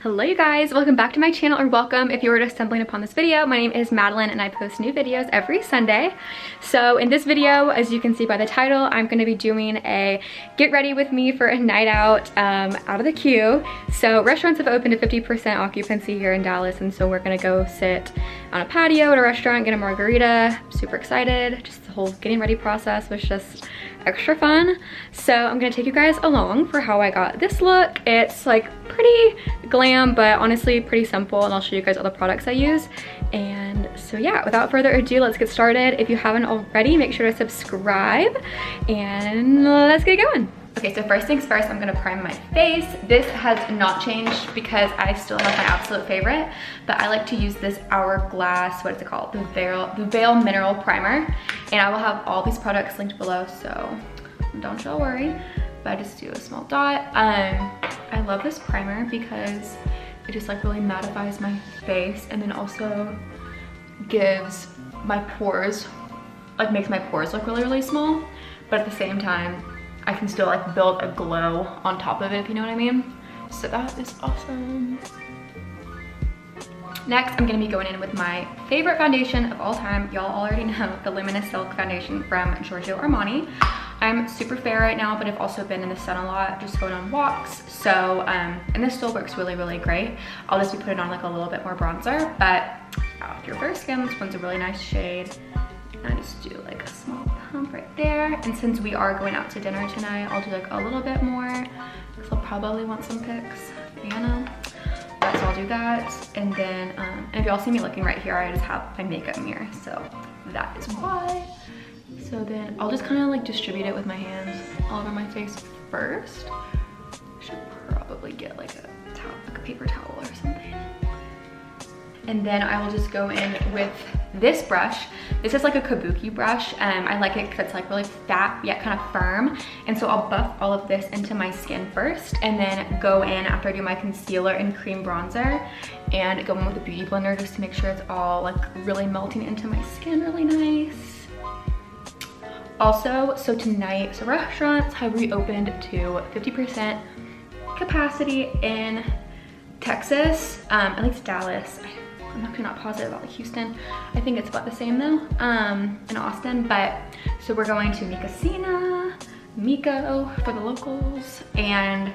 Hello you guys, welcome back to my channel, or welcome if you were just stumbling upon this video. My name is Madeline and I post new videos every Sunday. So in this video, as you can see by the title, I'm going to be doing a get ready with me for a night out out of the queue. So restaurants have opened to 50% occupancy here in Dallas, and so we're going to go sit on a patio at a restaurant, get a margarita. Super excited. Just the whole getting ready process was just extra fun. So I'm gonna take you guys along for how I got this look. It's like pretty glam, but honestly pretty simple, and I'll show you guys all the products I use. And so yeah, without further ado, let's get started. If you haven't already, make sure to subscribe and let's get going. Okay, so first things first, I'm gonna prime my face. This has not changed because I still have my absolute favorite, but I like to use this Hourglass, what is it called? The Veil Mineral Primer. And I will have all these products linked below, so don't y'all worry. But I just do a small dot. I love this primer because it just like really mattifies my face, and then also gives my pores, like makes my pores look really, really small. But at the same time, I can still like build a glow on top of it, if you know what I mean. So that is awesome. Next, I'm gonna be going in with my favorite foundation of all time. Y'all already know the Luminous Silk Foundation from Giorgio Armani. I'm super fair right now, but I've also been in the sun a lot, just going on walks. So, and this still works really, really great. I'll just be putting on like a little bit more bronzer, but if you're fair skin, this one's a really nice shade. I just do like a small pump right there. And since we are going out to dinner tonight, I'll do like a little bit more because I'll probably want some pics, you know. So I'll do that. And then, and if y'all see me looking right here, I just have my makeup mirror. So that is why. So then I'll just kind of like distribute it with my hands all over my face first. I should probably get like a towel, like a paper towel or something. And then I will just go in with this brush. This is like a kabuki brush. I like it because it's like really fat yet kind of firm. And so I'll buff all of this into my skin first, and then go in after I do my concealer and cream bronzer, and go in with a beauty blender just to make sure it's all like really melting into my skin really nice. Also, so tonight, so restaurants have reopened to 50% capacity in Texas, at least Dallas. I'm actually not positive about like Houston. I think it's about the same though, in Austin. But so we're going to Micasina, Miko for the locals, and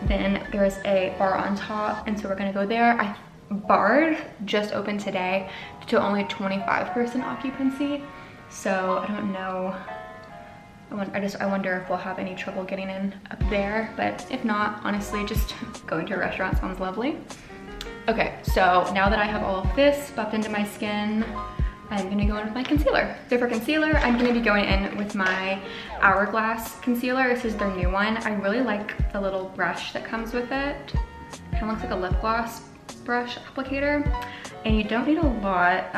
then there's a bar on top, and so we're gonna go there. Bard just opened today to only 25% occupancy, so I don't know. I wonder if we'll have any trouble getting in up there, but if not, honestly, just going to a restaurant sounds lovely. Okay, so now that I have all of this buffed into my skin, I'm gonna go in with my concealer. So for concealer, I'm gonna be going in with my Hourglass concealer. This is their new one. I really like the little brush that comes with it. Kind of looks like a lip gloss brush applicator. And you don't need a lot,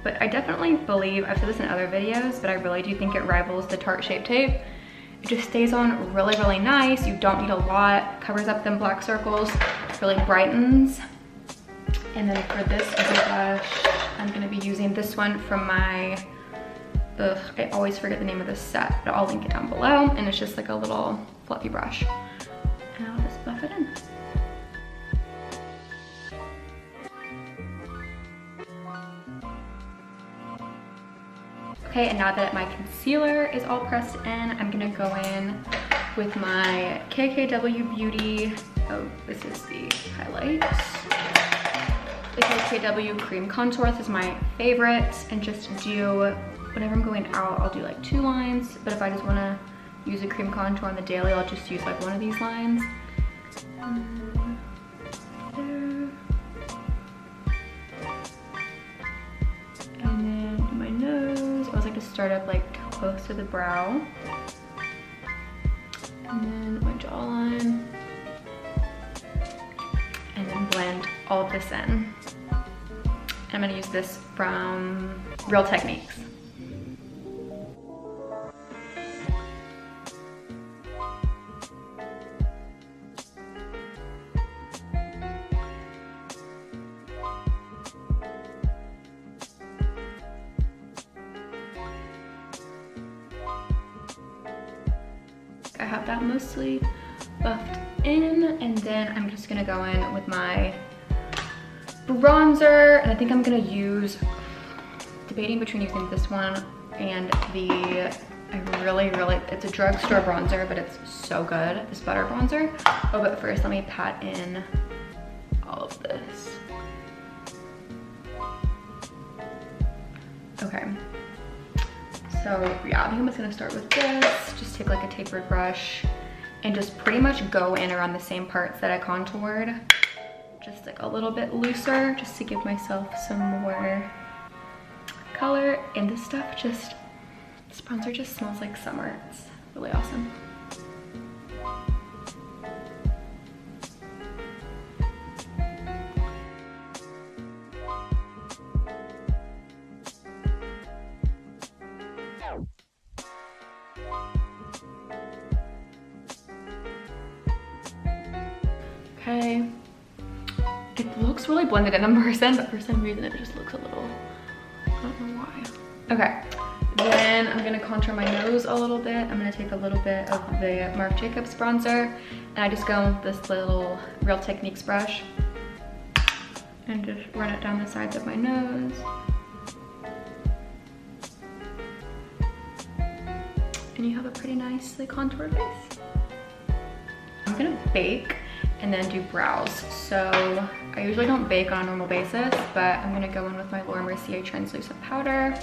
but I definitely believe, I've said this in other videos, but I really do think it rivals the Tarte Shape Tape. It just stays on really, really nice. You don't need a lot. Covers up them black circles, really brightens. And then for this blush, I'm gonna be using this one from my, I always forget the name of this set, but I'll link it down below. And it's just like a little fluffy brush. And I'll just buff it in. Okay, and now that my concealer is all pressed in, I'm gonna go in with my KKW Beauty, oh, this is the highlight. The KKW Cream Contour, this is my favorite, and just do, whenever I'm going out, I'll do like 2 lines, but if I just wanna use a cream contour on the daily, I'll just use like one of these lines. Start up like close to the brow, and then my jawline, and then blend all of this in. I'm gonna use this from Real Techniques. I have that mostly buffed in, and then I'm just gonna go in with my bronzer, and I think I'm gonna use, debating between using this one and it's a drugstore bronzer, but it's so good, this butter bronzer. Oh, but first let me pat in all of this. Okay, so yeah, I think I'm just gonna start with this. Just take like a tapered brush and just pretty much go in around the same parts that I contoured. Just like a little bit looser, just to give myself some more color. And this stuff just, this bronzer just smells like summer. It's really awesome. Okay, it looks really blended in person, but for some reason it just looks a little, I don't know why. Okay, then I'm gonna contour my nose a little bit. I'm gonna take a little bit of the Marc Jacobs bronzer, and I just go with this little Real Techniques brush and just run it down the sides of my nose. And you have a pretty nicely contoured face. I'm gonna bake and then do brows. So I usually don't bake on a normal basis, but I'm gonna go in with my Laura Mercier translucent powder.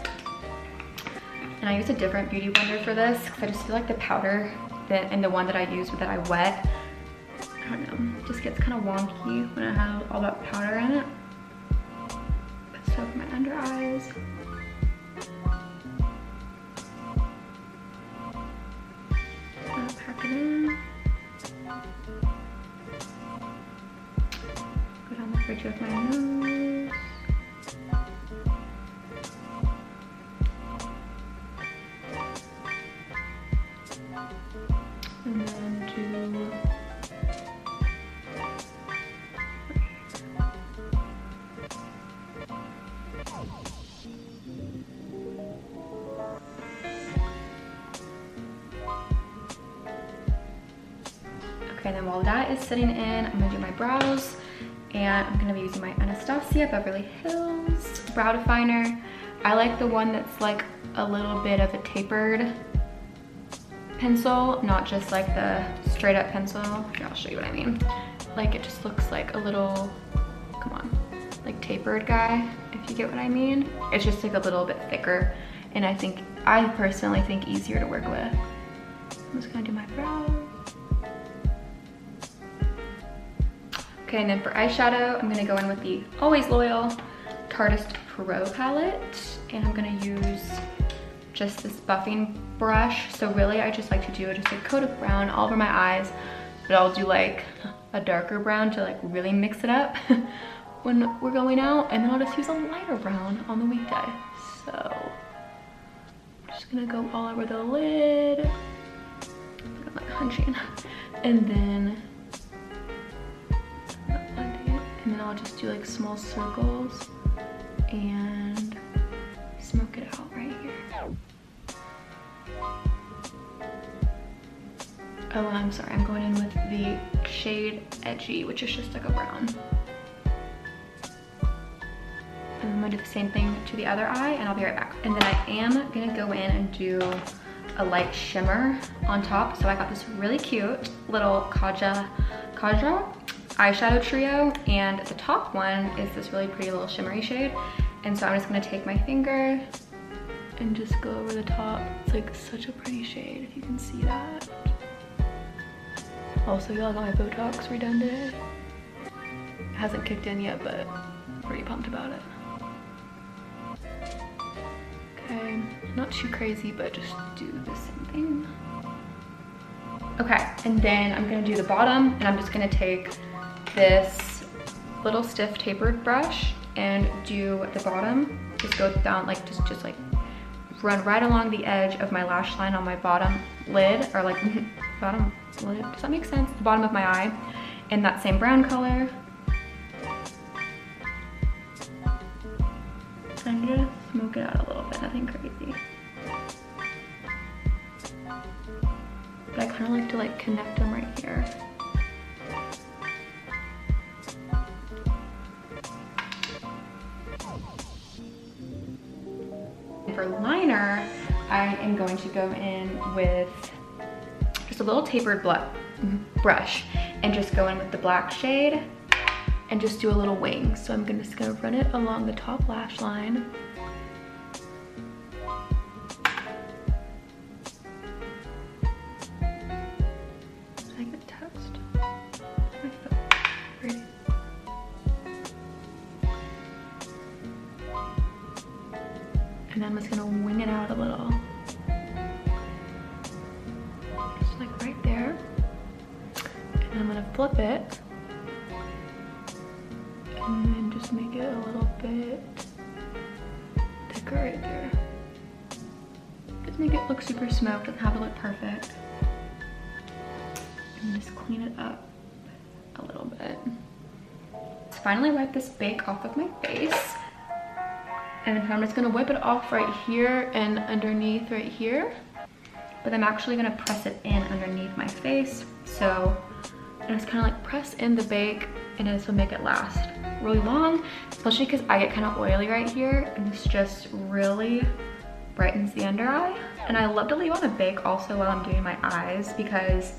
And I use a different beauty blender for this because I just feel like the powder and the one that I use that I wet, I don't know, just gets kind of wonky when I have all that powder in it. So for my under eyes. Pack it in. Go down the bridge of my nose. And then do okay, then while that is sitting in, I'm gonna do my brows, and I'm gonna be using my Anastasia Beverly Hills brow definer. I like the one that's like a little bit of a tapered pencil, not just like the straight up pencil. Here, I'll show you what I mean. Like it just looks like a little, come on, like tapered guy, if you get what I mean. It's just like a little bit thicker, and I personally think easier to work with. I'm just gonna do my brows. Okay, and then for eyeshadow, I'm gonna go in with the Always Loyal Tarteist Pro palette, and I'm gonna use just this buffing brush. So really, I just like to do just a coat of brown all over my eyes, but I'll do like a darker brown to like really mix it up when we're going out, and then I'll just use a lighter brown on the weekday. So I'm just gonna go all over the lid. I'm like hunching, and then I'll just do like small circles and smoke it out right here. Oh, I'm sorry, I'm going in with the shade Edgy, which is just like a brown. And I'm gonna do the same thing to the other eye, and I'll be right back. And then I am gonna go in and do a light shimmer on top. So I got this really cute little Kaja eyeshadow trio, and the top one is this really pretty little shimmery shade. And so I'm just gonna take my finger and just go over the top. It's like such a pretty shade, if you can see that. Also, y'all got my Botox redone today. It hasn't kicked in yet, but I'm pretty pumped about it. Okay, not too crazy, but just do the same thing. Okay, and then I'm gonna do the bottom, and I'm just gonna take this little stiff tapered brush and do the bottom. Just go down, like just like run right along the edge of my lash line on my bottom lid, or like bottom lid, does that make sense? The bottom of my eye, in that same brown color. And just smoke it out a little bit, nothing crazy. But I kind of like to like connect them right here. for liner, I am going to go in with just a little tapered brush and just go in with the black shade and just do a little wing. So I'm just gonna run it along the top lash line. Did I get touched? My foot. Right. And then I'm just gonna wing it out a little. Just like right there. And I'm gonna flip it. And then just make it a little bit thicker right there. Just make it look super smoked and have it look perfect. And just clean it up a little bit. Let's finally wipe this bake off of my face. And I'm just gonna whip it off right here and underneath right here. But I'm actually gonna press it in underneath my face. So I just kind of like press in the bake, and this will make it last really long, especially because I get kind of oily right here, and this just really brightens the under eye. And I love to leave on a bake also while I'm doing my eyes, because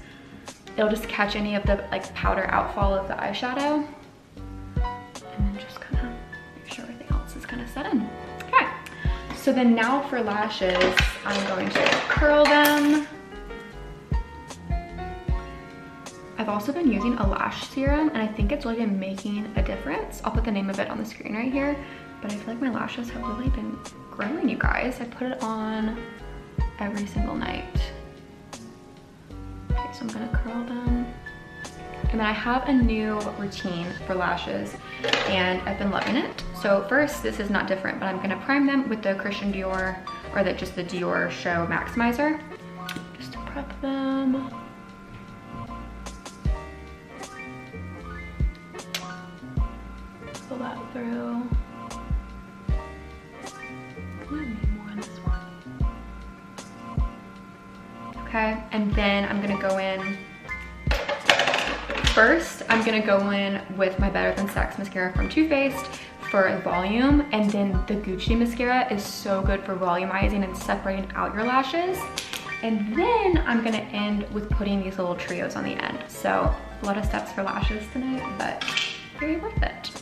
it'll just catch any of the like powder outfall of the eyeshadow, and then just kind of make sure everything else is kind of set in. Okay, so then now for lashes, I'm going to curl them. I've also been using a lash serum, and I think it's really been making a difference. I'll put the name of it on the screen right here, but I feel like my lashes have really been growing, you guys. I put it on every single night. Okay, so I'm gonna curl them. And then I have a new routine for lashes, and I've been loving it. So first, this is not different, but I'm gonna prime them with the Christian Dior, or just the Dior Show Maximizer, just to prep them. Pull that through. I need more on this one. Okay, and then I'm gonna go in. First, I'm gonna go in with my Better Than Sex mascara from Too Faced for volume, and then the Gucci mascara is so good for volumizing and separating out your lashes. And then I'm gonna end with putting these little trios on the end. So a lot of steps for lashes tonight, but very worth it.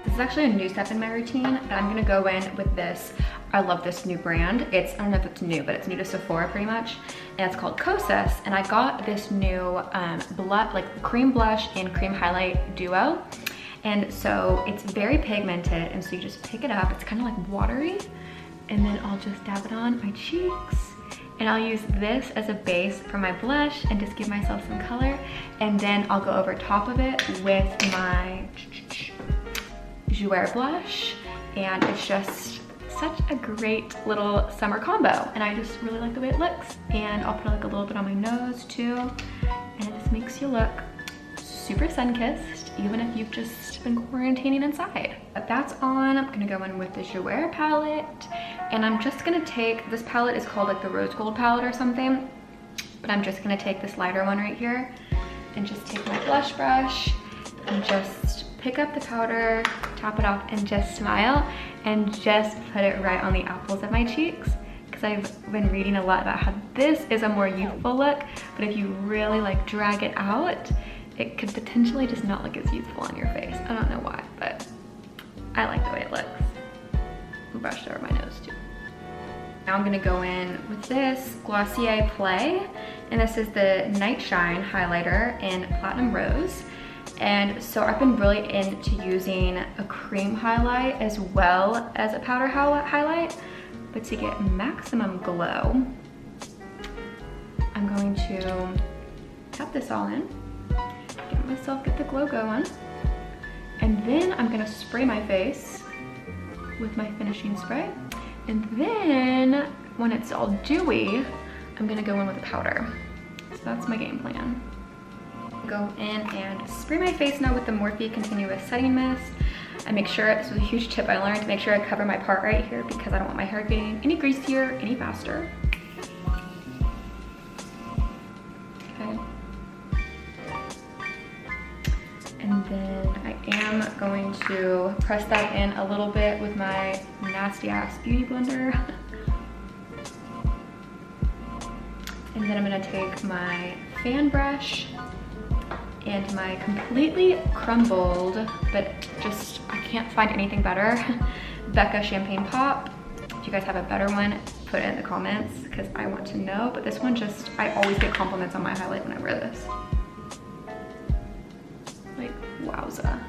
This is actually a new step in my routine, but I'm gonna go in with this. I love this new brand. I don't know if it's new, but it's new to Sephora pretty much. And it's called Kosas. And I got this new cream blush and cream highlight duo. And so it's very pigmented. And so you just pick it up. It's kind of like watery. And then I'll just dab it on my cheeks. And I'll use this as a base for my blush and just give myself some color. And then I'll go over top of it with my Jouer blush, and it's just such a great little summer combo, and I just really like the way it looks. And I'll put like a little bit on my nose too, and it just makes you look super sun-kissed, even if you've just been quarantining inside. But that's on. I'm gonna go in with the Jouer palette, and I'm just gonna take, this palette is called like the Rose Gold palette or something, but I'm just gonna take this lighter one right here and just take my blush brush and just pick up the powder, top it off, and just smile, and just put it right on the apples of my cheeks, because I've been reading a lot about how this is a more youthful look, but if you really like drag it out, it could potentially just not look as youthful on your face. I don't know why, but I like the way it looks. I brushed over my nose too. Now I'm gonna go in with this Glossier Play, and this is the Night Shine highlighter in Platinum Rose. And so I've been really into using a cream highlight as well as a powder highlight, but to get maximum glow, I'm going to tap this all in, get the glow going, and then I'm gonna spray my face with my finishing spray. And then when it's all dewy, I'm gonna go in with a powder. So that's my game plan. Go in and spray my face now with the Morphe Continuous Setting Mist. I make sure, this was a huge tip I learned, to make sure I cover my part right here, because I don't want my hair getting any greasier any faster. I'm going to press that in a little bit with my nasty ass beauty blender. And then I'm gonna take my fan brush and my completely crumbled, but just, I can't find anything better, Becca Champagne Pop. If you guys have a better one, put it in the comments because I want to know. But this one just, I always get compliments on my highlight when I wear this. Like, wowza.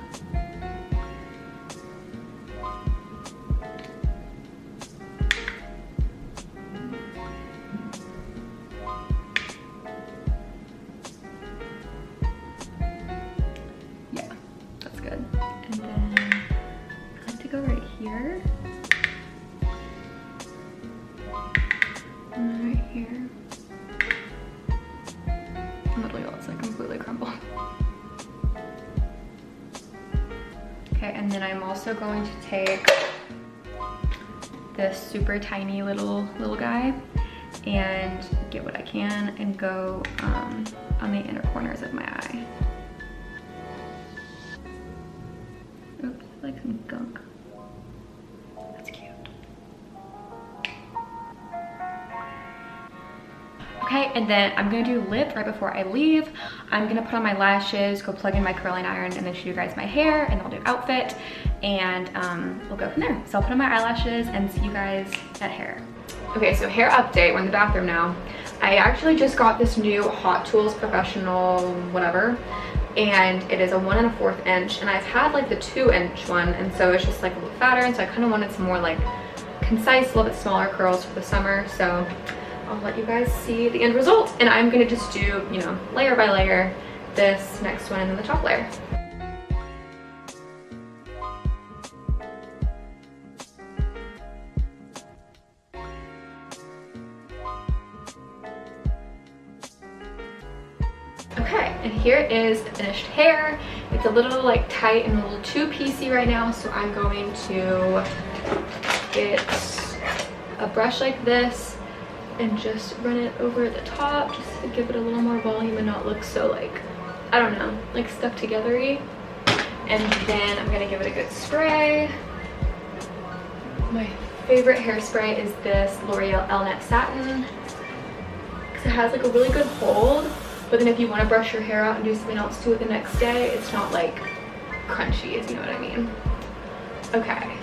Yeah, that's good. And then I like to go right here. And then right here. Literally, it's like completely crumbled. Okay, and then I'm also going to take this super tiny little guy and get what I can and go on the inner corners of my eye. Oops, like some gunk. That's cute. Okay, and then I'm gonna do lip right before I leave. I'm gonna put on my lashes, go plug in my curling iron, and then show you guys my hair, and I'll do outfit, and we'll go from there. So I'll put on my eyelashes and see you guys at hair. Okay, so hair update, we're in the bathroom now. I actually just got this new Hot Tools Professional whatever, and it is a 1 1/4 inch, and I've had like the 2-inch one, and so it's just like a little fatter, and so I kind of wanted some more like concise, a little bit smaller curls for the summer, so I'll let you guys see the end result. And I'm gonna just do, you know, layer by layer, this next one and then the top layer. Okay, and here is the finished hair. It's a little like tight and a little too piecey right now, so I'm going to get a brush like this and just run it over the top just to give it a little more volume and not look so like, I don't know, like stuck together-y. And then I'm gonna give it a good spray. My favorite hairspray is this L'Oreal Elnet Satin because it has like a really good hold, but then if you want to brush your hair out and do something else to it the next day, it's not like crunchy, if you know what I mean. Okay,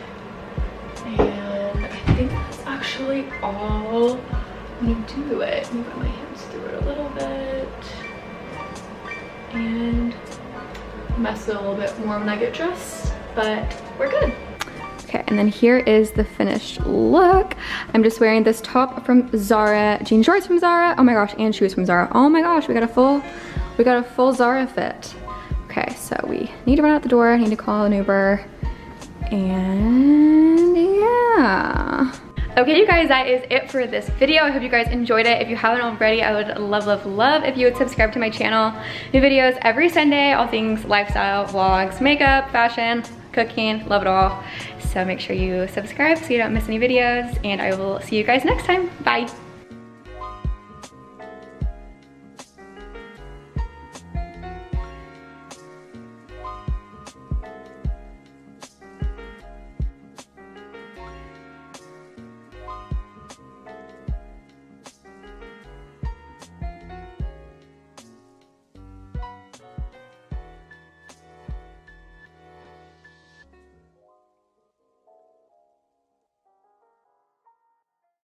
and I think that's actually all I'm gonna do. It move my hands through it a little bit and mess with it a little bit more when I get dressed, but we're good. Okay, and then here is the finished look. I'm just wearing this top from Zara, jean shorts from Zara, oh my gosh, and shoes from Zara. Oh my gosh, we got a full Zara fit. Okay, so we need to run out the door, need to call an Uber, and yeah. Okay, you guys, that is it for this video. I hope you guys enjoyed it. If you haven't already, I would love, love, love if you would subscribe to my channel. New videos every Sunday, all things lifestyle, vlogs, makeup, fashion, cooking, love it all. So make sure you subscribe so you don't miss any videos, and I will see you guys next time. Bye.